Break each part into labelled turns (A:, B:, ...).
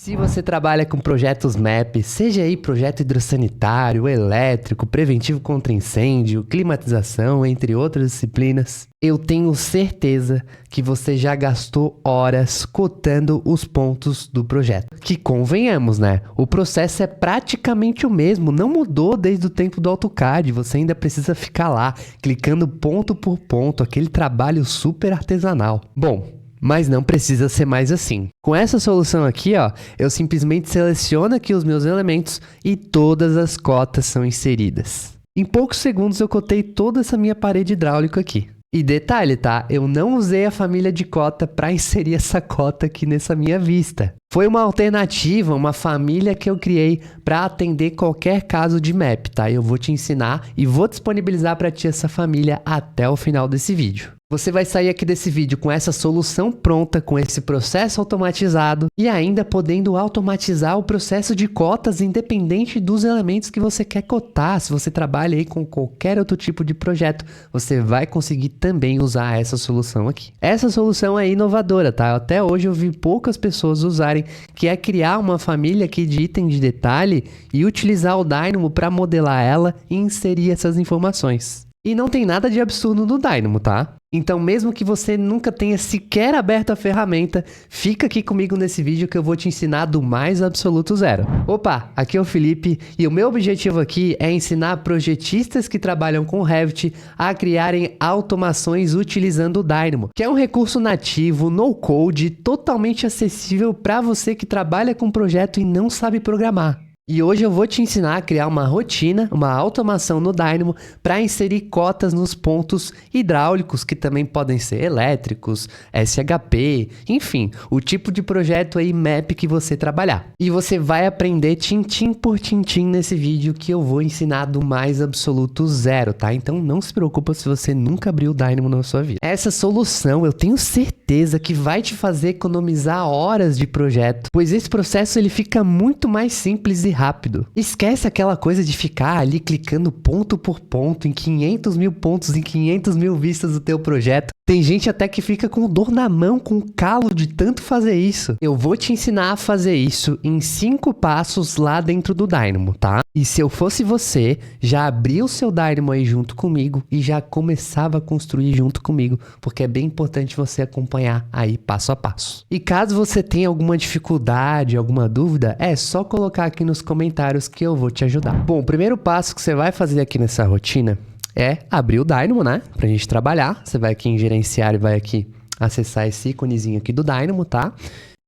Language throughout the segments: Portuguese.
A: Se você trabalha com projetos MAP, seja aí projeto hidrossanitário, elétrico, preventivo contra incêndio, climatização, entre outras disciplinas, eu tenho certeza que você já gastou horas cotando os pontos do projeto. Que convenhamos, né? O processo é praticamente o mesmo, não mudou desde o tempo do AutoCAD, você ainda precisa ficar lá, clicando ponto por ponto, aquele trabalho super artesanal. Bom, mas não precisa ser mais assim. Com essa solução aqui, ó, eu simplesmente seleciono aqui os meus elementos e todas as cotas são inseridas. Em poucos segundos eu cotei toda essa minha parede hidráulica aqui. E detalhe, tá? Eu não usei a família de cota para inserir essa cota aqui nessa minha vista. Foi uma alternativa, uma família que eu criei para atender qualquer caso de map, tá? Eu vou te ensinar e vou disponibilizar para ti essa família até o final desse vídeo. Você vai sair aqui desse vídeo com essa solução pronta, com esse processo automatizado e ainda podendo automatizar o processo de cotas independente dos elementos que você quer cotar. Se você trabalha aí com qualquer outro tipo de projeto, você vai conseguir também usar essa solução aqui. Essa solução é inovadora, tá? Até hoje eu vi poucas pessoas usarem, que é criar uma família aqui de item de detalhe e utilizar o Dynamo para modelar ela e inserir essas informações. E não tem nada de absurdo no Dynamo, tá? Então, mesmo que você nunca tenha sequer aberto a ferramenta, fica aqui comigo nesse vídeo que eu vou te ensinar do mais absoluto zero. Opa, aqui é o Felipe e o meu objetivo aqui é ensinar projetistas que trabalham com Revit a criarem automações utilizando o Dynamo, que é um recurso nativo, no-code, totalmente acessível para você que trabalha com projeto e não sabe programar. E hoje eu vou te ensinar a criar uma rotina, uma automação no Dynamo para inserir cotas nos pontos hidráulicos, que também podem ser elétricos, SHP, enfim, o tipo de projeto aí MAP que você trabalhar. E você vai aprender tintim por tintim nesse vídeo que eu vou ensinar do mais absoluto zero, tá? Então não se preocupa se você nunca abriu o Dynamo na sua vida. Essa solução eu tenho certeza que vai te fazer economizar horas de projeto, pois esse processo ele fica muito mais simples e rápido. Esquece aquela coisa de ficar ali clicando ponto por ponto em 500 mil pontos, em 500 mil vistas do teu projeto. Tem gente até que fica com dor na mão, com calo de tanto fazer isso. Eu vou te ensinar a fazer isso em 5 passos lá dentro do Dynamo, tá? E se eu fosse você, já abria o seu Dynamo aí junto comigo e já começava a construir junto comigo, porque é bem importante você acompanhar aí passo a passo. E caso você tenha alguma dificuldade, alguma dúvida, é só colocar aqui nos comentários que eu vou te ajudar. Bom, o primeiro passo que você vai fazer aqui nessa rotina é abrir o Dynamo, né? Pra gente trabalhar. Você vai aqui em gerenciar e vai aqui acessar esse íconezinho aqui do Dynamo, tá?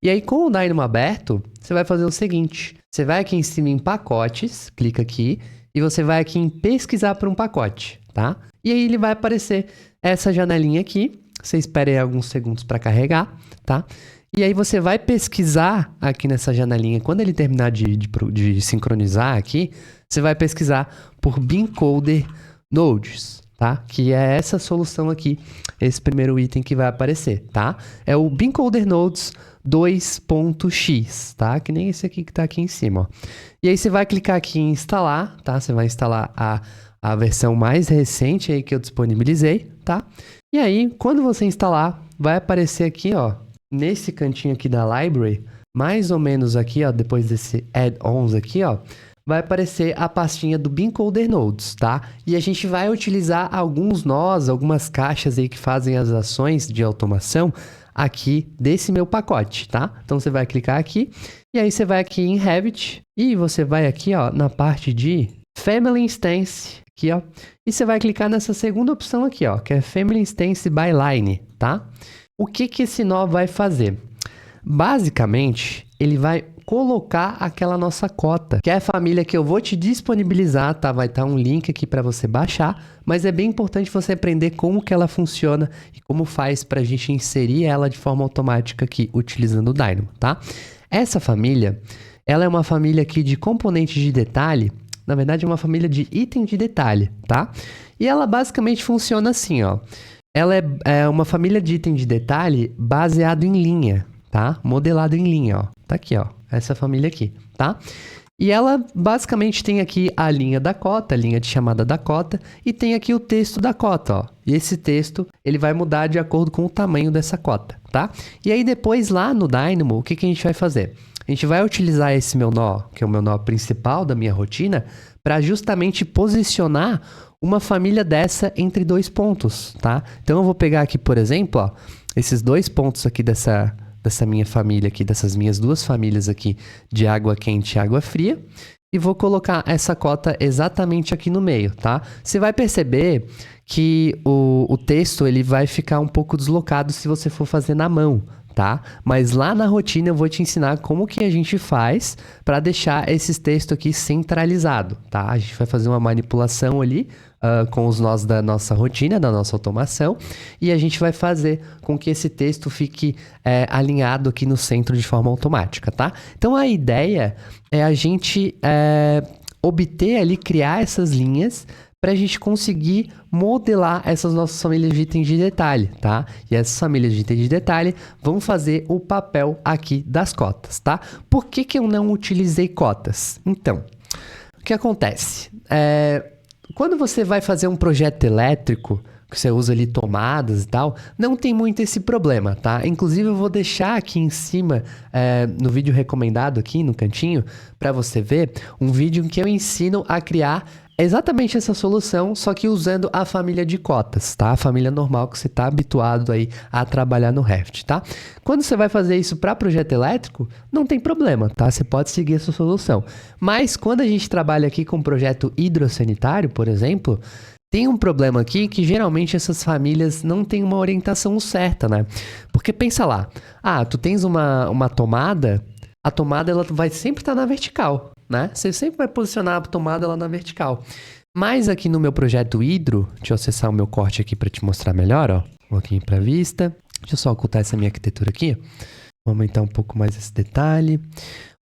A: E aí com o Dynamo aberto, você vai fazer o seguinte. Você vai aqui em cima em pacotes, clica aqui e você vai aqui em pesquisar por um pacote, tá? E aí ele vai aparecer essa janelinha aqui. Você espera aí alguns segundos para carregar, tá? E aí você vai pesquisar aqui nessa janelinha. Quando ele terminar de sincronizar aqui, você vai pesquisar por BIMcoder Nodes, tá? Que é essa solução aqui, esse primeiro item que vai aparecer, tá? É o BIMcoder Nodes 2.x, tá? Que nem esse aqui que tá aqui em cima, ó. E aí você vai clicar aqui em instalar, tá? Você vai instalar a versão mais recente aí que eu disponibilizei, tá? E aí, quando você instalar, vai aparecer aqui, ó, nesse cantinho aqui da library, mais ou menos aqui, ó, depois desse add-ons aqui, ó, vai aparecer a pastinha do BIMcoder Nodes, tá? E a gente vai utilizar alguns nós, algumas caixas aí que fazem as ações de automação aqui desse meu pacote, tá? Então você vai clicar aqui e aí você vai aqui em Revit e você vai aqui, ó, na parte de Family Instance, aqui, ó, e você vai clicar nessa segunda opção aqui, ó, que é Family Instance by Line, tá? O que que esse nó vai fazer? Basicamente, ele vai colocar aquela nossa cota, que é a família que eu vou te disponibilizar, tá? Vai estar um link aqui para você baixar, mas é bem importante você aprender como que ela funciona e como faz para a gente inserir ela de forma automática aqui, utilizando o Dynamo, tá? Essa família, ela é uma família aqui de componentes de detalhe, na verdade é uma família de item de detalhe, tá? E ela basicamente funciona assim, ó. Ela é uma família de item de detalhe baseado em linha, tá? Modelado em linha, ó. Tá aqui, ó. Essa família aqui, tá? E ela basicamente tem aqui a linha da cota, a linha de chamada da cota, e tem aqui o texto da cota, ó. E esse texto, ele vai mudar de acordo com o tamanho dessa cota, tá? E aí depois lá no Dynamo, o que que a gente vai fazer? A gente vai utilizar esse meu nó, que é o meu nó principal da minha rotina, para justamente posicionar uma família dessa entre dois pontos, tá? Então eu vou pegar aqui, por exemplo, ó, esses dois pontos aqui dessa minha família aqui, dessas minhas duas famílias aqui de água quente e água fria, e vou colocar essa cota exatamente aqui no meio, tá? Você vai perceber que o texto ele vai ficar um pouco deslocado se você for fazer na mão, tá? Mas lá na rotina eu vou te ensinar como que a gente faz para deixar esses textos aqui centralizado, tá? A gente vai fazer uma manipulação ali com os nós da nossa rotina, da nossa automação, e a gente vai fazer com que esse texto fique alinhado aqui no centro de forma automática, tá? Então a ideia é a gente obter ali, criar essas linhas para a gente conseguir modelar essas nossas famílias de itens de detalhe, tá? E essas famílias de itens de detalhe vão fazer o papel aqui das cotas, tá? Por que que eu não utilizei cotas? Então, o que acontece? Quando você vai fazer um projeto elétrico, que você usa ali tomadas e tal, não tem muito esse problema, tá? Inclusive eu vou deixar aqui em cima, no vídeo recomendado aqui no cantinho, para você ver, um vídeo em que eu ensino a criar exatamente essa solução, só que usando a família de cotas, tá? A família normal que você está habituado aí a trabalhar no Revit, tá? Quando você vai fazer isso para projeto elétrico, não tem problema, tá? Você pode seguir essa solução. Mas quando a gente trabalha aqui com projeto hidrossanitário, por exemplo, tem um problema aqui que geralmente essas famílias não têm uma orientação certa, né? Porque pensa lá, tu tens uma tomada, a tomada ela vai sempre estar na vertical, né? Você sempre vai posicionar a tomada lá na vertical. Mas aqui no meu projeto hidro, deixa eu acessar o meu corte aqui para te mostrar melhor, ó. Vou aqui para vista. Deixa eu só ocultar essa minha arquitetura aqui. Vou aumentar um pouco mais esse detalhe.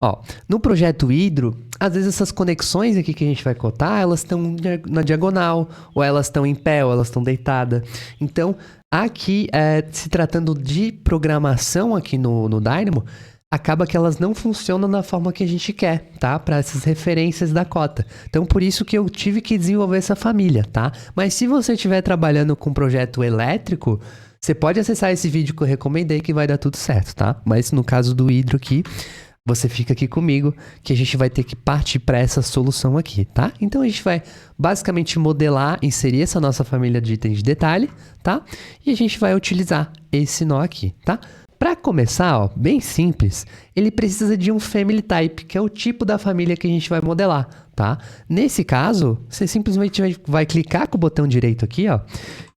A: Ó, no projeto hidro, às vezes essas conexões aqui que a gente vai cotar, elas estão na diagonal, ou elas estão em pé, ou elas estão deitadas. Então, aqui, se tratando de programação aqui no Dynamo, acaba que elas não funcionam da forma que a gente quer, tá? Para essas referências da cota. Então, por isso que eu tive que desenvolver essa família, tá? Mas se você estiver trabalhando com um projeto elétrico, você pode acessar esse vídeo que eu recomendei que vai dar tudo certo, tá? Mas no caso do hidro aqui, você fica aqui comigo que a gente vai ter que partir para essa solução aqui, tá? Então, a gente vai basicamente modelar, inserir essa nossa família de itens de detalhe, tá? E a gente vai utilizar esse nó aqui, tá? Para começar, ó, bem simples, ele precisa de um family type, que é o tipo da família que a gente vai modelar, tá? Nesse caso, você simplesmente vai clicar com o botão direito aqui, ó,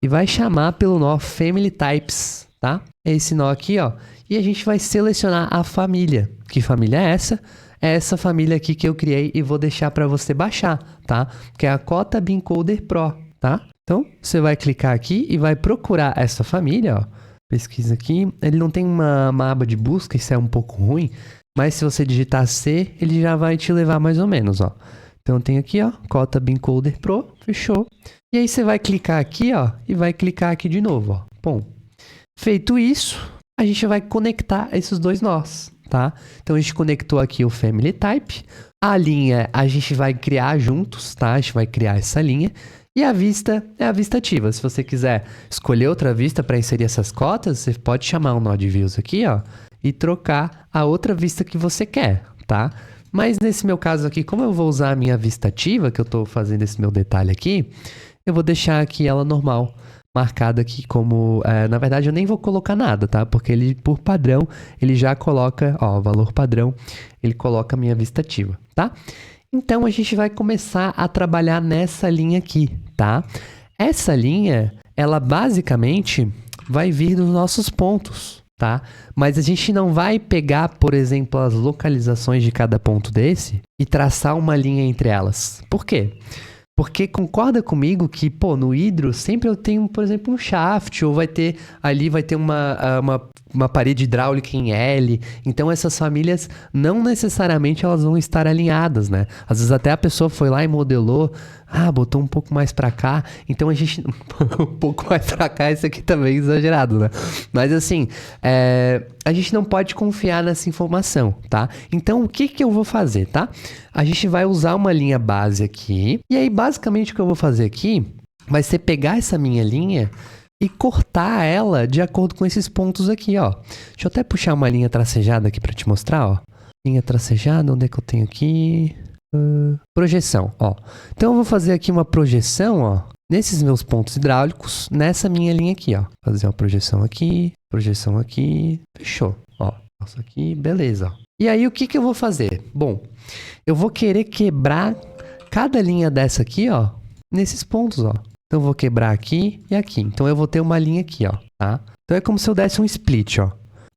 A: e vai chamar pelo nó family types, tá? É esse nó aqui, ó, e a gente vai selecionar a família. Que família é essa? É essa família aqui que eu criei e vou deixar para você baixar, tá? Que é a Cota Beamcoder Pro, tá? Então, você vai clicar aqui e vai procurar essa família, ó. Pesquisa aqui, ele não tem uma aba de busca, isso é um pouco ruim, mas se você digitar C, ele já vai te levar mais ou menos, ó. Então tem aqui, ó, Cota Beamcoder Pro, fechou. E aí você vai clicar aqui, ó, e vai clicar aqui de novo, ó. Bom, feito isso, a gente vai conectar esses dois nós, tá? Então a gente conectou aqui o Family Type, a linha a gente vai criar juntos, tá? A gente vai criar essa linha. E a vista é a vista ativa. Se você quiser escolher outra vista para inserir essas cotas, você pode chamar um nó de views aqui, ó, e trocar a outra vista que você quer, tá? Mas nesse meu caso aqui, como eu vou usar a minha vista ativa, que eu estou fazendo esse meu detalhe aqui, eu vou deixar aqui ela normal, marcada aqui como... na verdade, eu nem vou colocar nada, tá? Porque ele, por padrão, ele já coloca, ó, o valor padrão, ele coloca a minha vista ativa, tá? Então, a gente vai começar a trabalhar nessa linha aqui, tá? Essa linha, ela basicamente vai vir dos nossos pontos, tá? Mas a gente não vai pegar, por exemplo, as localizações de cada ponto desse e traçar uma linha entre elas. Por quê? Porque concorda comigo que, pô, no hidro sempre eu tenho, por exemplo, um shaft, ou vai ter uma parede hidráulica em L. Então, essas famílias não necessariamente elas vão estar alinhadas, né? Às vezes até a pessoa foi lá e modelou, botou um pouco mais pra cá. Então, a gente... um pouco mais pra cá, esse aqui também é exagerado, né? Mas, assim, a gente não pode confiar nessa informação, tá? Então, o que eu vou fazer, tá? A gente vai usar uma linha base aqui. E aí, basicamente, o que eu vou fazer aqui vai ser pegar essa minha linha e cortar ela de acordo com esses pontos aqui, ó. Deixa eu até puxar uma linha tracejada aqui para te mostrar, ó. Linha tracejada, onde é que eu tenho aqui? Projeção, ó. Então eu vou fazer aqui uma projeção, ó, nesses meus pontos hidráulicos, nessa minha linha aqui, ó. Fazer uma projeção aqui, fechou, ó. Passo aqui, beleza, ó. E aí o que que eu vou fazer? Bom, eu vou querer quebrar cada linha dessa aqui, ó, nesses pontos, ó. Então eu vou quebrar aqui e aqui. Então eu vou ter uma linha aqui, ó, tá? Então é como se eu desse um split, ó.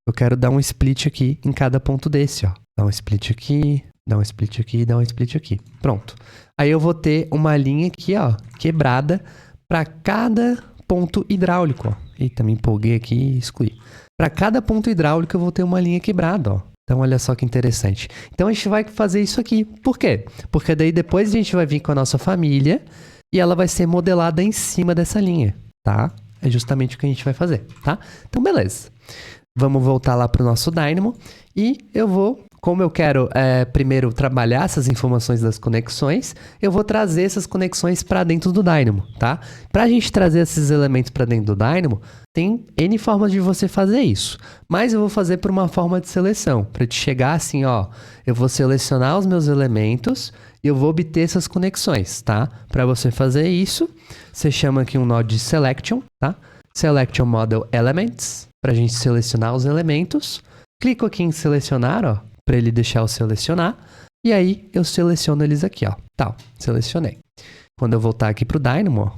A: Eu quero dar um split aqui em cada ponto desse, ó. Dá um split aqui, dá um split aqui, dá um split aqui. Pronto. Aí eu vou ter uma linha aqui, ó, quebrada para cada ponto hidráulico, ó. Eita, me empolguei aqui e excluí. Para cada ponto hidráulico eu vou ter uma linha quebrada, ó. Então, olha só que interessante. Então, a gente vai fazer isso aqui. Por quê? Porque daí depois a gente vai vir com a nossa família e ela vai ser modelada em cima dessa linha, tá? É justamente o que a gente vai fazer, tá? Então, beleza. Vamos voltar lá para o nosso Dynamo e eu vou, como eu quero primeiro trabalhar essas informações das conexões, eu vou trazer essas conexões para dentro do Dynamo, tá? Para a gente trazer esses elementos para dentro do Dynamo, tem N formas de você fazer isso, mas eu vou fazer por uma forma de seleção, para te chegar assim, ó, eu vou selecionar os meus elementos e eu vou obter essas conexões, tá? Para você fazer isso, você chama aqui um nó de Selection, tá? Selection Model Elements, para a gente selecionar os elementos. Clico aqui em selecionar, ó, para ele deixar eu selecionar. E aí, eu seleciono eles aqui, ó. Tá, selecionei. Quando eu voltar aqui para o Dynamo, ó,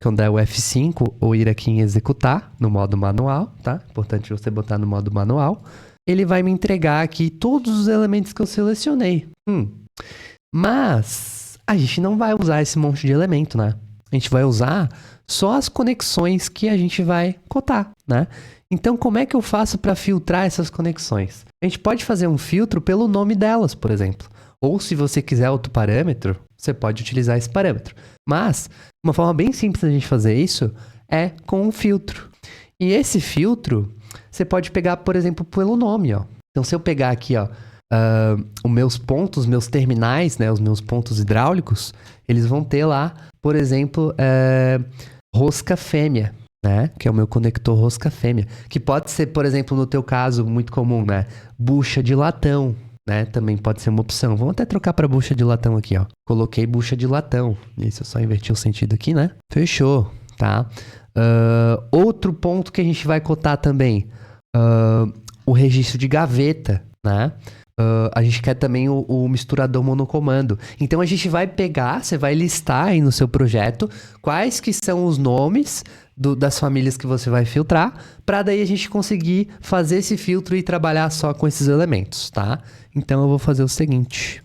A: quando der o F5 ou ir aqui em executar, no modo manual, tá? Importante você botar no modo manual. Ele vai me entregar aqui todos os elementos que eu selecionei. Mas a gente não vai usar esse monte de elemento, né? A gente vai usar só as conexões que a gente vai cotar, né? Então, como é que eu faço para filtrar essas conexões? A gente pode fazer um filtro pelo nome delas, por exemplo. Ou se você quiser outro parâmetro, você pode utilizar esse parâmetro. Mas, uma forma bem simples de a gente fazer isso é com um filtro. E esse filtro, você pode pegar, por exemplo, pelo nome, ó. Então, se eu pegar aqui, ó, os meus pontos, meus terminais, né, os meus pontos hidráulicos, eles vão ter lá, por exemplo, rosca fêmea, né, que é o meu conector rosca fêmea, que pode ser, por exemplo, no teu caso, muito comum, né, bucha de latão, né, também pode ser uma opção. Vamos até trocar para bucha de latão aqui, ó. Coloquei bucha de latão. Isso eu só inverti o sentido aqui, né? Fechou, tá? Outro ponto que a gente vai cotar também, o registro de gaveta, né? A gente quer também o misturador monocomando. Então, a gente vai pegar, você vai listar aí no seu projeto quais que são os nomes das famílias que você vai filtrar, para daí a gente conseguir fazer esse filtro e trabalhar só com esses elementos, tá? Então, eu vou fazer o seguinte.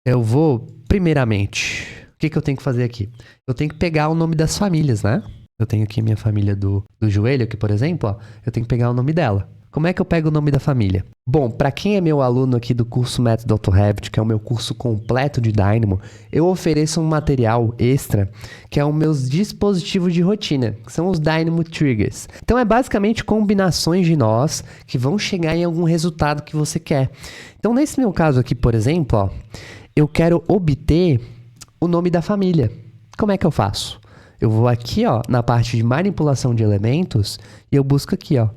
A: Eu vou, primeiramente, o que eu tenho que fazer aqui? Eu tenho que pegar o nome das famílias, né? Eu tenho aqui minha família do joelho, aqui, por exemplo, ó. Eu tenho que pegar o nome dela. Como é que eu pego o nome da família? Bom, para quem é meu aluno aqui do curso Método AutoRevit, que é o meu curso completo de Dynamo, eu ofereço um material extra, que é os meus dispositivos de rotina, que são os Dynamo Triggers. Então, é basicamente combinações de nós que vão chegar em algum resultado que você quer. Então, nesse meu caso aqui, por exemplo, ó, eu quero obter o nome da família. Como é que eu faço? Eu vou aqui, ó, na parte de manipulação de elementos e eu busco aqui, ó,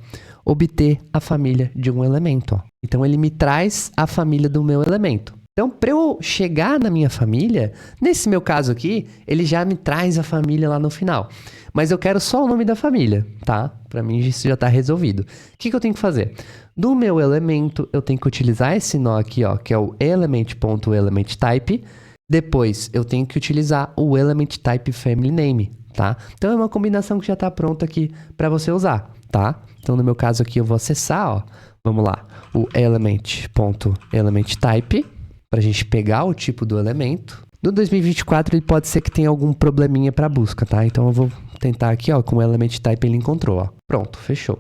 A: obter a família de um elemento, ó. Então, ele me traz a família do meu elemento. Então, para eu chegar na minha família, nesse meu caso aqui, ele já me traz a família lá no final. Mas eu quero só o nome da família, tá? Para mim, isso já está resolvido. O que eu tenho que fazer? Do meu elemento, eu tenho que utilizar esse nó aqui, ó, que é o element.elementType. Depois, eu tenho que utilizar o element_type_family_name, tá? Então, é uma combinação que já está pronta aqui para você usar, tá? Então, no meu caso aqui, eu vou acessar, ó, vamos lá, o element.elementType, para a gente pegar o tipo do elemento. No 2024, ele pode ser que tenha algum probleminha para busca, tá? Então, eu vou tentar aqui, ó, com o element_type ele encontrou, ó. Pronto, fechou.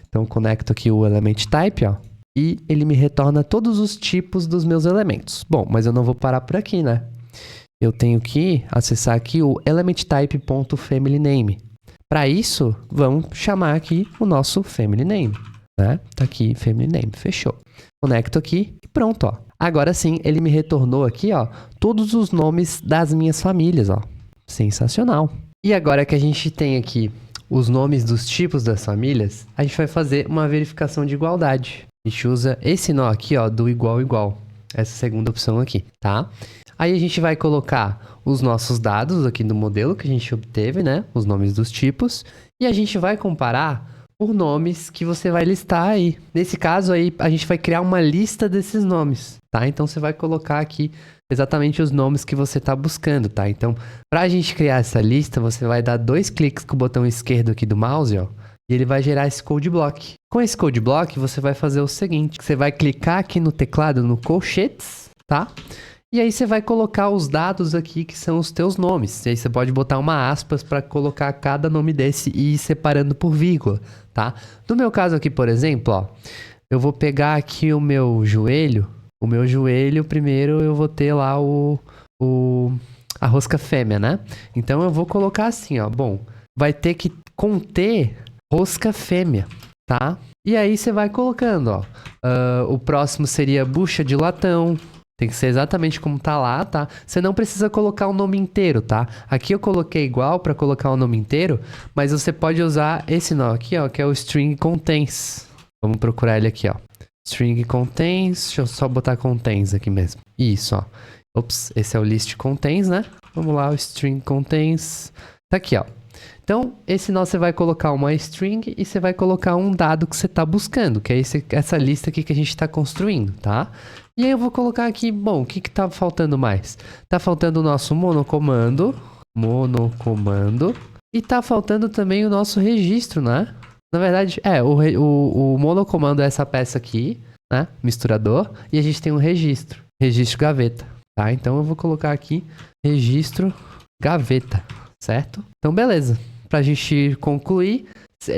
A: Então, conecto aqui o element_type, ó, e ele me retorna todos os tipos dos meus elementos. Bom, mas eu não vou parar por aqui, né? Eu tenho que acessar aqui o element_type.family_name. Para isso, vamos chamar aqui o nosso family name, né? Tá aqui, family name, fechou. Conecto aqui e pronto, ó. Agora sim, ele me retornou aqui, ó, todos os nomes das minhas famílias, ó. Sensacional. E agora que a gente tem aqui os nomes dos tipos das famílias, a gente vai fazer uma verificação de igualdade. A gente usa esse nó aqui, ó, do igual igual. essa segunda opção aqui, tá? Aí a gente vai colocar os nossos dados aqui do modelo que a gente obteve, né? Os nomes dos tipos. E a gente vai comparar por nomes que você vai listar aí. Nesse caso aí, a gente vai criar uma lista desses nomes, tá? Então, você vai colocar aqui exatamente os nomes que você está buscando, tá? Então, para a gente criar essa lista, você vai dar 2 cliques com o botão esquerdo aqui do mouse, ó. E ele vai gerar esse code block. Com esse code block, você vai fazer o seguinte. Você vai clicar aqui no teclado, no colchetes, tá? E aí você vai colocar os dados aqui que são os teus nomes. E aí você pode botar uma aspas para colocar cada nome desse e ir separando por vírgula, tá? No meu caso aqui, por exemplo, ó, eu vou pegar aqui o meu joelho. O meu joelho, primeiro eu vou ter lá a rosca fêmea, né? Então eu vou colocar assim, ó. Bom, vai ter que conter rosca fêmea, tá? E aí você vai colocando, ó. O próximo seria bucha de latão. Tem que ser exatamente como tá lá, tá? Você não precisa colocar o nome inteiro, tá? Aqui eu coloquei igual para colocar o nome inteiro, mas você pode usar esse nome aqui, ó, que é o string contains. Vamos procurar ele aqui, ó. String contains, deixa eu só botar contains aqui mesmo. Isso, ó. Ops, esse é o list contains, né? Vamos lá, o string contains. Tá aqui, ó. Então, esse nó você vai colocar uma string e você vai colocar um dado que você está buscando, que é essa lista aqui que a gente está construindo, tá? E aí eu vou colocar aqui, bom, o que está faltando mais? Está faltando o nosso monocomando, e está faltando também o nosso registro, né? Na verdade, o monocomando é essa peça aqui, né? Misturador, e a gente tem um registro gaveta, tá? Então eu vou colocar aqui registro gaveta, certo? Então beleza. Pra gente concluir,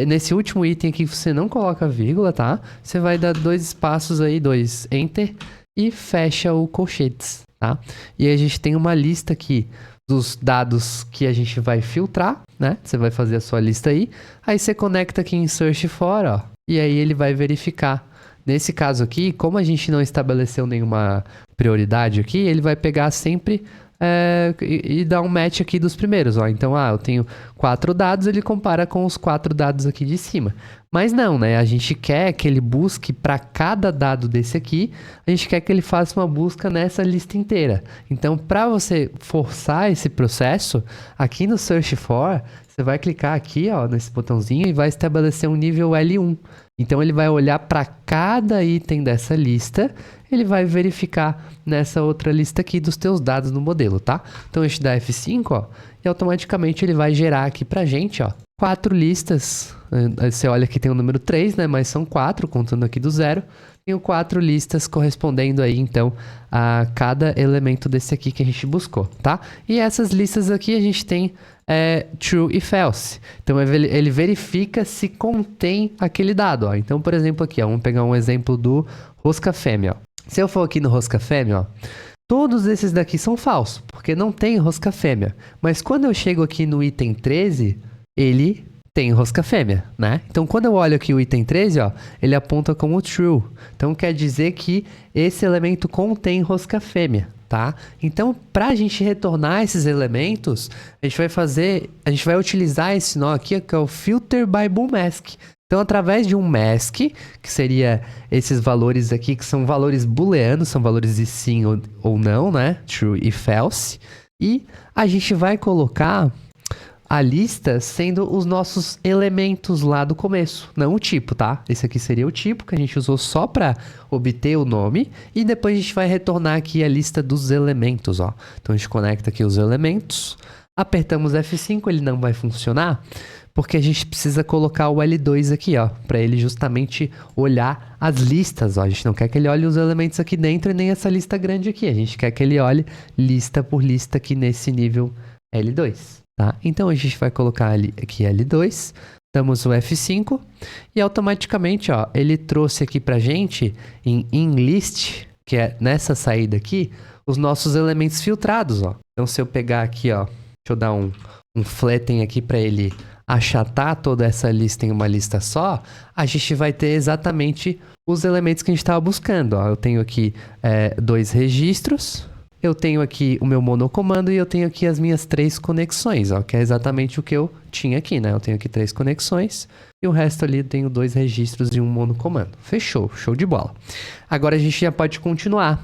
A: nesse último item aqui você não coloca vírgula, tá? Você vai dar 2 espaços aí, 2 enter e fecha o colchetes, tá? E aí a gente tem uma lista aqui dos dados que a gente vai filtrar, né? Você vai fazer a sua lista aí. Aí você conecta aqui em search for, ó. E aí ele vai verificar. Nesse caso aqui, como a gente não estabeleceu nenhuma prioridade aqui, ele vai pegar sempre e dar um match aqui dos primeiros, ó. Então, eu tenho 4 dados, ele compara com os 4 dados aqui de cima. Mas não, né? A gente quer que ele busque para cada dado desse aqui, a gente quer que ele faça uma busca nessa lista inteira. Então, para você forçar esse processo, aqui no Search For, você vai clicar aqui, ó, nesse botãozinho e vai estabelecer um nível L1. Então, ele vai olhar para cada item dessa lista, ele vai verificar nessa outra lista aqui dos teus dados no modelo, tá? Então, a gente dá F5, ó, e automaticamente ele vai gerar aqui pra gente, ó, 4 listas. Você olha que tem o número 3, né? Mas são 4, contando aqui do 0. Tenho 4 listas correspondendo aí, então, a cada elemento desse aqui que a gente buscou, tá? E essas listas aqui a gente tem true e false. Então, ele verifica se contém aquele dado, ó. Então, por exemplo, aqui, ó, vamos pegar um exemplo do rosca fêmea, ó. Se eu for aqui no rosca fêmea, ó, todos esses daqui são falsos, porque não tem rosca fêmea. Mas quando eu chego aqui no item 13, ele tem rosca fêmea, né? Então, quando eu olho aqui o item 13, ó, ele aponta como true. Então, quer dizer que esse elemento contém rosca fêmea, tá? Então, para a gente retornar esses elementos, a gente vai utilizar esse nó aqui, que é o filter by bool mask. Então, através de um mask, que seria esses valores aqui, que são valores booleanos, são valores de sim ou não, né? True e false. E a gente vai colocar a lista sendo os nossos elementos lá do começo, não o tipo, tá? Esse aqui seria o tipo que a gente usou só para obter o nome. E depois a gente vai retornar aqui a lista dos elementos, ó. Então, a gente conecta aqui os elementos. Apertamos F5, ele não vai funcionar, porque a gente precisa colocar o L2 aqui, ó, para ele justamente olhar as listas, ó. A gente não quer que ele olhe os elementos aqui dentro e nem essa lista grande aqui. A gente quer que ele olhe lista por lista aqui nesse nível L2, tá? Então, a gente vai colocar aqui L2, damos o F5 e automaticamente, ó, ele trouxe aqui pra gente em InList, que é nessa saída aqui, os nossos elementos filtrados, ó. Então, se eu pegar aqui, ó, deixa eu dar um flatten aqui para ele achatar toda essa lista em uma lista só, a gente vai ter exatamente os elementos que a gente estava buscando, ó. Eu tenho aqui 2 registros, eu tenho aqui o meu monocomando e eu tenho aqui as minhas 3 conexões, ó, que é exatamente o que eu tinha aqui, né? Eu tenho aqui 3 conexões e o resto ali eu tenho 2 registros e um monocomando. Fechou, show de bola. Agora a gente já pode continuar.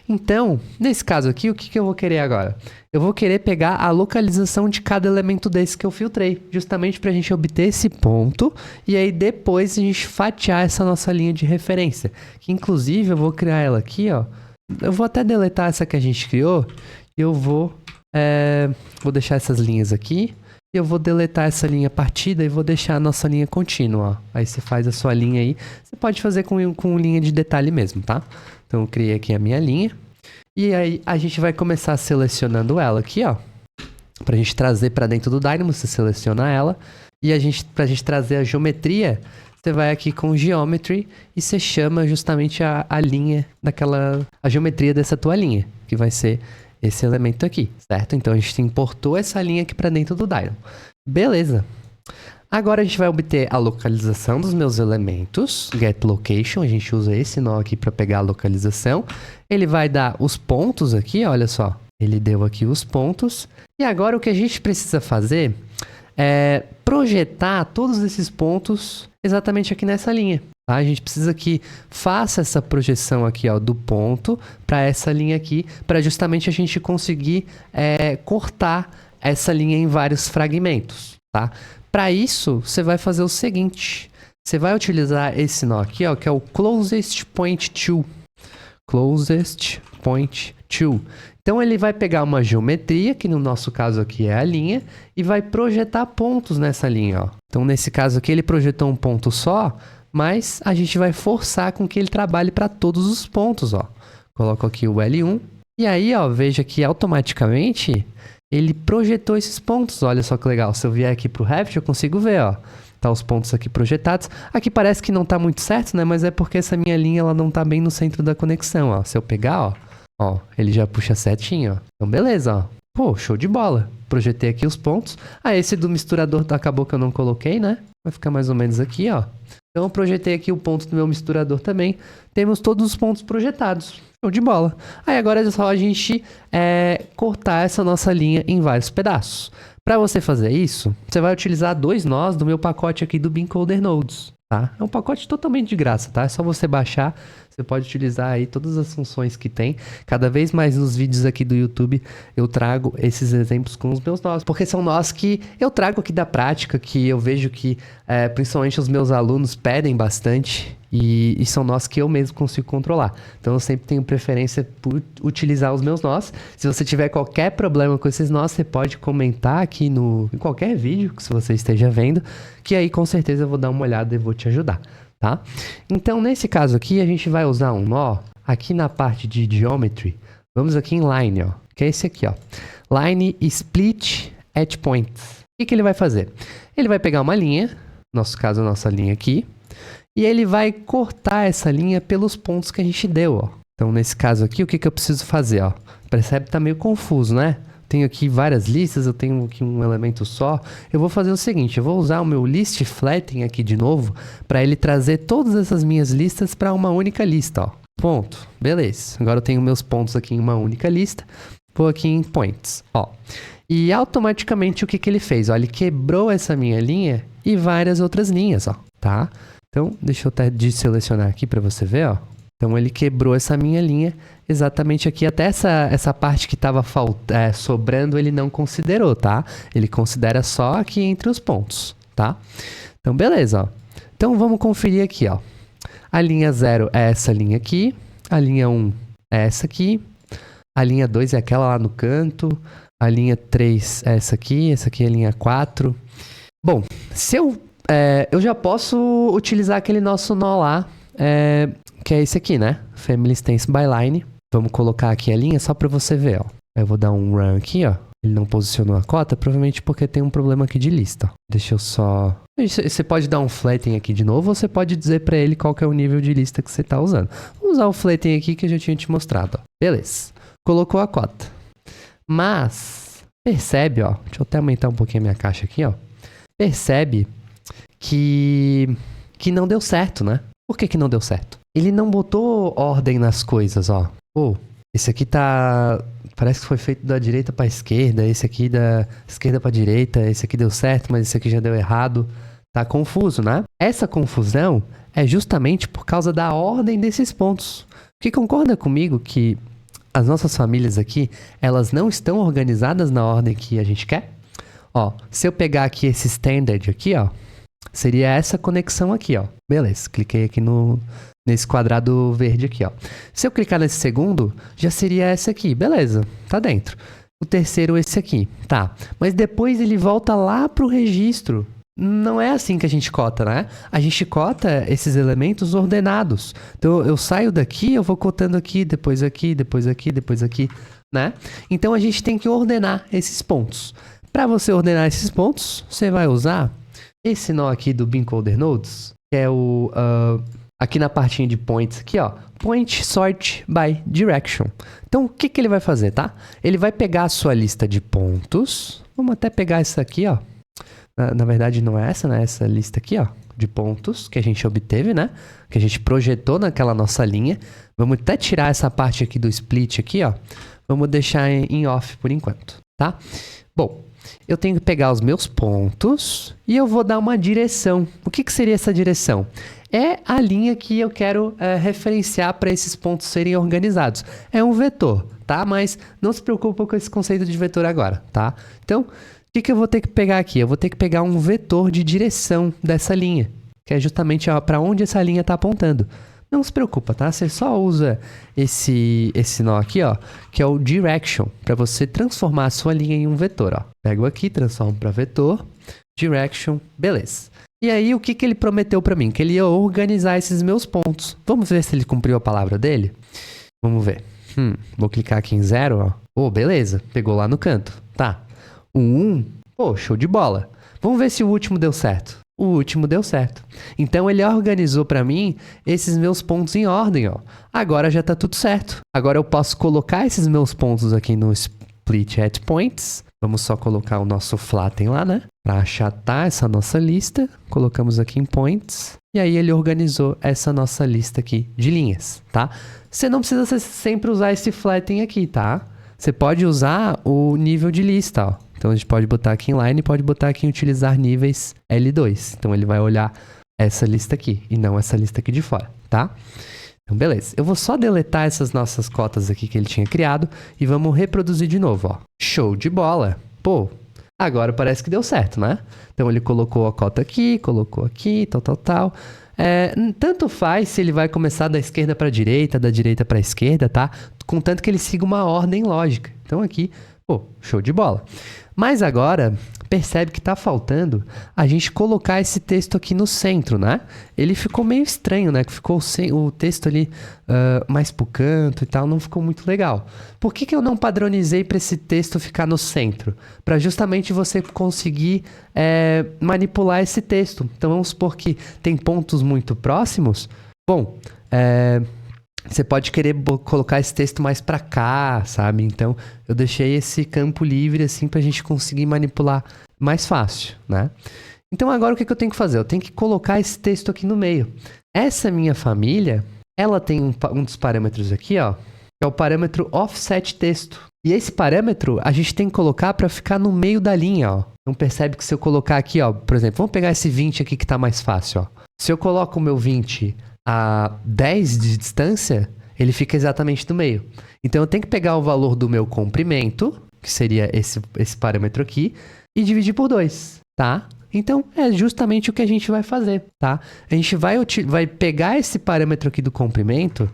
A: Então, nesse caso aqui, o que eu vou querer agora? Eu vou querer pegar a localização de cada elemento desse que eu filtrei, justamente para a gente obter esse ponto, e aí depois a gente fatiar essa nossa linha de referência, que inclusive eu vou criar ela aqui, ó. Eu vou até deletar essa que a gente criou, e eu vou deixar essas linhas aqui, e eu vou deletar essa linha partida e vou deixar a nossa linha contínua, ó. Aí você faz a sua linha aí, você pode fazer com linha de detalhe mesmo, tá? Então eu criei aqui a minha linha. E aí a gente vai começar selecionando ela aqui, ó. Pra gente trazer pra dentro do Dynamo, você seleciona ela. E pra gente trazer a geometria, você vai aqui com Geometry e você chama justamente a linha a geometria dessa tua linha, que vai ser esse elemento aqui, certo? Então a gente importou essa linha aqui pra dentro do Dynamo. Beleza. Agora a gente vai obter a localização dos meus elementos, getLocation, a gente usa esse nó aqui para pegar a localização. Ele vai dar os pontos aqui, olha só, ele deu aqui os pontos. E agora o que a gente precisa fazer é projetar todos esses pontos exatamente aqui nessa linha. Tá? A gente precisa que faça essa projeção aqui, ó, do ponto para essa linha aqui, para justamente a gente conseguir cortar essa linha em vários fragmentos, tá? Para isso, você vai fazer o seguinte. Você vai utilizar esse nó aqui, ó, que é o Closest Point To. Closest Point To. Então, ele vai pegar uma geometria, que no nosso caso aqui é a linha, e vai projetar pontos nessa linha, ó. Então, nesse caso aqui, ele projetou um ponto só, mas a gente vai forçar com que ele trabalhe para todos os pontos, ó. Coloco aqui o L1. E aí, ó, veja que automaticamente ele projetou esses pontos, olha só que legal. Se eu vier aqui pro Revit, eu consigo ver, ó. Tá os pontos aqui projetados. Aqui parece que não tá muito certo, né? Mas é porque essa minha linha, ela não tá bem no centro da conexão, ó. Se eu pegar, ó, ele já puxa certinho, ó. Então, beleza, ó. Pô, show de bola. Projetei aqui os pontos. Ah, esse do misturador acabou que eu não coloquei, né? Vai ficar mais ou menos aqui, ó. Então, eu projetei aqui o ponto do meu misturador também. Temos todos os pontos projetados. Show de bola. Aí agora é só a gente cortar essa nossa linha em vários pedaços. Para você fazer isso, você vai utilizar 2 nós do meu pacote aqui do BeamCoder Nodes, tá? É um pacote totalmente de graça, tá? É só você baixar. Você pode utilizar aí todas as funções que tem. Cada vez mais nos vídeos aqui do YouTube eu trago esses exemplos com os meus nós. Porque são nós que eu trago aqui da prática, que eu vejo que principalmente os meus alunos pedem bastante. E são nós que eu mesmo consigo controlar. Então eu sempre tenho preferência por utilizar os meus nós. Se você tiver qualquer problema com esses nós, você pode comentar aqui em qualquer vídeo que você esteja vendo, que aí com certeza eu vou dar uma olhada e vou te ajudar, tá? Então nesse caso aqui a gente vai usar um nó aqui na parte de Geometry. Vamos aqui em Line, ó, que é esse aqui, ó. Line Split at Points. O que ele vai fazer? Ele vai pegar uma linha, no nosso caso a nossa linha aqui, e ele vai cortar essa linha pelos pontos que a gente deu, ó. Então, nesse caso aqui, o que eu preciso fazer, ó? Percebe que tá meio confuso, né? Tenho aqui várias listas, eu tenho aqui um elemento só. Eu vou fazer o seguinte, eu vou usar o meu List Flatten aqui de novo, para ele trazer todas essas minhas listas para uma única lista, ó. Ponto. Beleza. Agora eu tenho meus pontos aqui em uma única lista. Vou aqui em Points, ó. E automaticamente o que ele fez? Ó, ele quebrou essa minha linha e várias outras linhas, ó, tá? Então, deixa eu até desselecionar aqui para você ver, ó. Então, ele quebrou essa minha linha exatamente aqui. Até essa parte que estava sobrando, ele não considerou, tá? Ele considera só aqui entre os pontos, tá? Então, beleza, ó. Então, vamos conferir aqui, ó. A linha 0 é essa linha aqui. A linha 1 é essa aqui. A linha 2 é aquela lá no canto. A linha 3 é essa aqui. Essa aqui é a linha 4. Bom, se eu já posso utilizar aquele nosso nó lá, que é esse aqui, né? Family Stance by Line. Vamos colocar aqui a linha só para você ver, ó. Eu vou dar um run aqui, ó. Ele não posicionou a cota, provavelmente porque tem um problema aqui de lista. Deixa eu só... Você pode dar um flatten aqui de novo, ou você pode dizer para ele qual que é o nível de lista que você está usando. Vou usar o flatten aqui que eu já tinha te mostrado, ó. Beleza. Colocou a cota. Mas, percebe, ó. Deixa eu até aumentar um pouquinho a minha caixa aqui, ó. Percebe que não deu certo, né? Por que não deu certo? Ele não botou ordem nas coisas, ó. Pô, esse aqui tá... Parece que foi feito da direita para esquerda, esse aqui da esquerda para direita, esse aqui deu certo, mas esse aqui já deu errado. Tá confuso, né? Essa confusão é justamente por causa da ordem desses pontos. Porque concorda comigo que as nossas famílias aqui, elas não estão organizadas na ordem que a gente quer? Ó, se eu pegar aqui esse standard aqui, ó, seria essa conexão aqui, ó. Beleza, cliquei aqui nesse quadrado verde aqui, ó. Se eu clicar nesse segundo, já seria essa aqui. Beleza, tá dentro. O terceiro, esse aqui. Tá, mas depois ele volta lá pro registro. Não é assim que a gente cota, né? A gente cota esses elementos ordenados. Então, eu saio daqui, eu vou cotando aqui, depois aqui, depois aqui, depois aqui, né? Então, a gente tem que ordenar esses pontos. Para você ordenar esses pontos, você vai usar esse nó aqui do Beancode Nodes, que é o... aqui na partinha de points aqui, ó. Point Sort by Direction. Então, o que ele vai fazer, tá? Ele vai pegar a sua lista de pontos. Vamos até pegar essa aqui, ó. Na verdade, não é essa, né? Essa lista aqui, ó, de pontos que a gente obteve, né? Que a gente projetou naquela nossa linha. Vamos até tirar essa parte aqui do split aqui, ó. Vamos deixar em off por enquanto, tá? Bom, eu tenho que pegar os meus pontos e eu vou dar uma direção. O que seria essa direção? É a linha que eu quero referenciar para esses pontos serem organizados. É um vetor, tá? Mas não se preocupe com esse conceito de vetor agora, tá? Então... o que eu vou ter que pegar aqui? Eu vou ter que pegar um vetor de direção dessa linha, que é justamente para onde essa linha está apontando. Não se preocupa, tá? Você só usa esse nó aqui, ó, que é o direction, para você transformar a sua linha em um vetor, ó. Pego aqui, transformo para vetor, direction, beleza. E aí, o que ele prometeu para mim? Que ele ia organizar esses meus pontos. Vamos ver se ele cumpriu a palavra dele? Vamos ver. Vou clicar aqui em 0, ó. Oh, beleza, pegou lá no canto. Tá. O 1, pô, show de bola. Vamos ver se o último deu certo. O último deu certo. Então, ele organizou para mim esses meus pontos em ordem, ó. Agora já tá tudo certo. Agora eu posso colocar esses meus pontos aqui no Split at Points. Vamos só colocar o nosso flatten lá, né? Para achatar essa nossa lista. Colocamos aqui em Points. E aí, ele organizou essa nossa lista aqui de linhas, tá? Você não precisa sempre usar esse flatten aqui, tá? Você pode usar o nível de lista, ó. Então, a gente pode botar aqui em line e pode botar aqui em utilizar níveis L2. Então, ele vai olhar essa lista aqui e não essa lista aqui de fora, tá? Então, beleza. Eu vou só deletar essas nossas cotas aqui que ele tinha criado e vamos reproduzir de novo, ó. Show de bola! Pô, agora parece que deu certo, né? Então, ele colocou a cota aqui, colocou aqui, tal. Tanto faz se ele vai começar da esquerda para a direita, da direita para a esquerda, tá? Contanto que ele siga uma ordem lógica. Então, aqui, pô, show de bola. Mas agora, percebe que está faltando a gente colocar esse texto aqui no centro, né? Ele ficou meio estranho, né? Que ficou o texto ali mais pro canto e tal, não ficou muito legal. Por que eu não padronizei para esse texto ficar no centro? Para justamente você conseguir manipular esse texto. Então, vamos supor que tem pontos muito próximos. Bom, você pode querer colocar esse texto mais para cá, sabe? Então, eu deixei esse campo livre, assim, para a gente conseguir manipular mais fácil, né? Então, agora o que eu tenho que fazer? Eu tenho que colocar esse texto aqui no meio. Essa minha família, ela tem um dos parâmetros aqui, ó, que é o parâmetro offset texto. E esse parâmetro, a gente tem que colocar para ficar no meio da linha, ó. Então, percebe que se eu colocar aqui, ó, por exemplo, vamos pegar esse 20 aqui que está mais fácil, ó. Se eu coloco o meu 20... a 10 de distância, ele fica exatamente no meio. Então, eu tenho que pegar o valor do meu comprimento, que seria esse parâmetro aqui, e dividir por 2, tá? Então, é justamente o que a gente vai fazer, tá? A gente vai pegar esse parâmetro aqui do comprimento,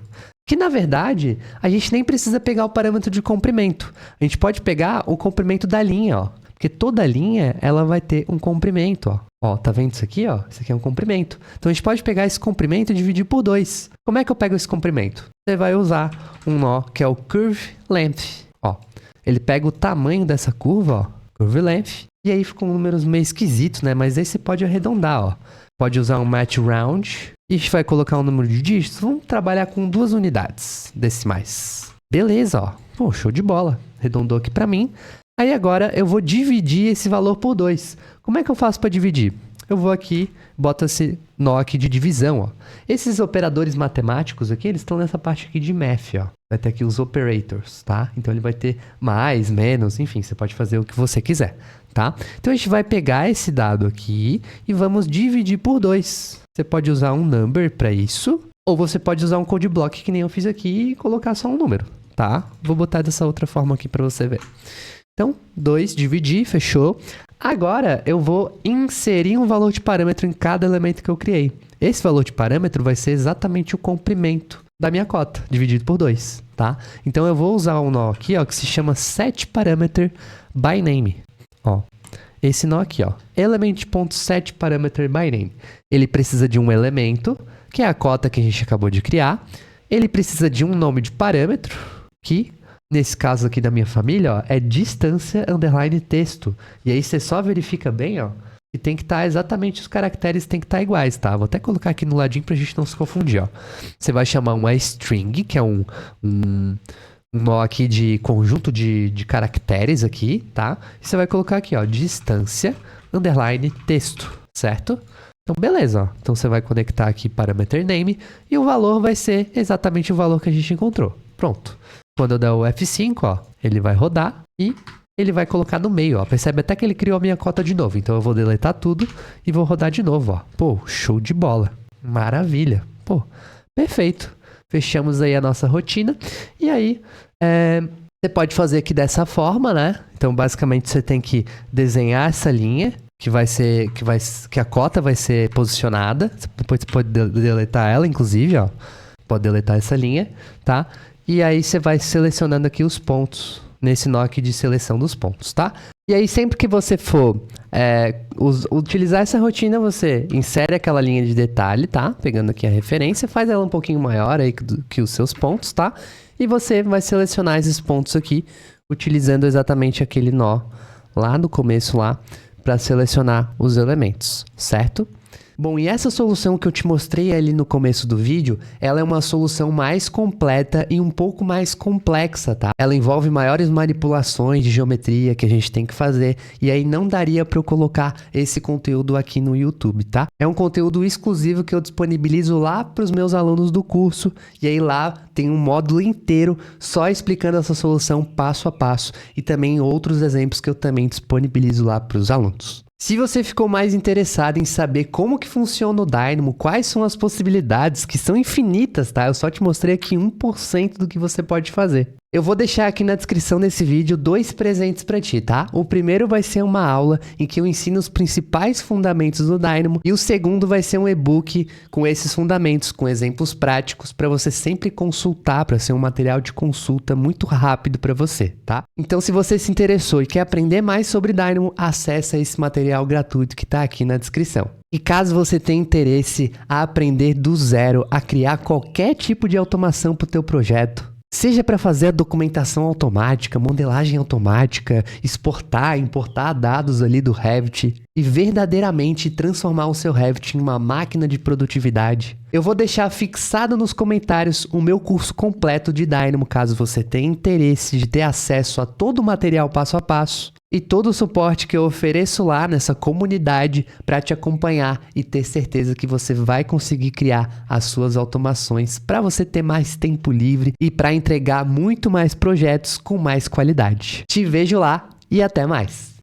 A: que, na verdade, a gente nem precisa pegar o parâmetro de comprimento. A gente pode pegar o comprimento da linha, ó. Porque toda linha, ela vai ter um comprimento, ó. Ó, tá vendo isso aqui, ó? Isso aqui é um comprimento. Então, a gente pode pegar esse comprimento e dividir por 2. Como é que eu pego esse comprimento? Você vai usar um nó que é o curve length, ó. Ele pega o tamanho dessa curva, ó, curve length, e aí ficam números meio esquisitos, né? Mas aí você pode arredondar, ó. Pode usar um match round e a gente vai colocar um número de dígitos. Vamos trabalhar com 2 unidades decimais. Beleza, ó. Pô, show de bola. Arredondou aqui pra mim. Aí agora eu vou dividir esse valor por 2. Como é que eu faço para dividir? Eu vou aqui, boto esse nó aqui de divisão, ó. Esses operadores matemáticos aqui, eles estão nessa parte aqui de math, ó. Vai ter aqui os operators, tá? Então ele vai ter mais, menos, enfim, você pode fazer o que você quiser, tá? Então a gente vai pegar esse dado aqui e vamos dividir por 2. Você pode usar um number para isso, ou você pode usar um code block que nem eu fiz aqui e colocar só um número. tá? Vou botar dessa outra forma aqui para você ver. Então, 2, dividir, fechou. Agora, eu vou inserir um valor de parâmetro em cada elemento que eu criei. Esse valor de parâmetro vai ser exatamente o comprimento da minha cota, dividido por 2, tá? Então, eu vou usar um nó aqui, ó, que se chama setParameterByName. Ó, esse nó aqui, ó, element.setParameterByName. Ele precisa de um elemento, que é a cota que a gente acabou de criar. Ele precisa de um nome de parâmetro, que, nesse caso aqui da minha família, ó, é distância underline texto. E aí você só verifica bem, ó, que tem que estar exatamente, os caracteres tem que estar iguais, tá? Vou até colocar aqui no ladinho pra gente não se confundir, ó. Você vai chamar uma string, que é um nó aqui de conjunto de caracteres aqui, tá? E você vai colocar aqui, ó, distância underline texto, certo? Então, beleza, ó. Então, você vai conectar aqui parameter name e o valor vai ser exatamente o valor que a gente encontrou. Pronto. Quando eu der o F5, ó, ele vai rodar e ele vai colocar no meio, ó. Percebe até que ele criou a minha cota de novo. Então, eu vou deletar tudo e vou rodar de novo, ó. Pô, show de bola. Maravilha. Pô, perfeito. Fechamos aí a nossa rotina. E aí, você pode fazer aqui dessa forma, né? Então, basicamente, você tem que desenhar essa linha que a cota vai ser posicionada. Depois você pode deletar ela, inclusive, ó. Pode deletar essa linha, tá? E aí você vai selecionando aqui os pontos, nesse nó aqui de seleção dos pontos, tá? E aí sempre que você for utilizar essa rotina, você insere aquela linha de detalhe, tá? Pegando aqui a referência, faz ela um pouquinho maior aí que os seus pontos, tá? E você vai selecionar esses pontos aqui, utilizando exatamente aquele nó lá no começo lá, para selecionar os elementos, certo? Bom, e essa solução que eu te mostrei ali no começo do vídeo, ela é uma solução mais completa e um pouco mais complexa, tá? Ela envolve maiores manipulações de geometria que a gente tem que fazer, e aí não daria para eu colocar esse conteúdo aqui no YouTube, tá? É um conteúdo exclusivo que eu disponibilizo lá para os meus alunos do curso, e aí lá tem um módulo inteiro só explicando essa solução passo a passo, e também outros exemplos que eu também disponibilizo lá para os alunos. Se você ficou mais interessado em saber como que funciona o Dynamo, quais são as possibilidades, que são infinitas, tá? Eu só te mostrei aqui 1% do que você pode fazer. Eu vou deixar aqui na descrição desse vídeo 2 presentes para ti, tá? O primeiro vai ser uma aula em que eu ensino os principais fundamentos do Dynamo e o segundo vai ser um e-book com esses fundamentos, com exemplos práticos para você sempre consultar, para ser um material de consulta muito rápido para você, tá? Então, se você se interessou e quer aprender mais sobre Dynamo, acessa esse material gratuito que está aqui na descrição. E caso você tenha interesse a aprender do zero, a criar qualquer tipo de automação para o teu projeto, seja para fazer a documentação automática, modelagem automática, exportar, importar dados ali do Revit e verdadeiramente transformar o seu Revit em uma máquina de produtividade, eu vou deixar fixado nos comentários o meu curso completo de Dynamo, caso você tenha interesse de ter acesso a todo o material passo a passo e todo o suporte que eu ofereço lá nessa comunidade para te acompanhar e ter certeza que você vai conseguir criar as suas automações para você ter mais tempo livre e para entregar muito mais projetos com mais qualidade. Te vejo lá e até mais!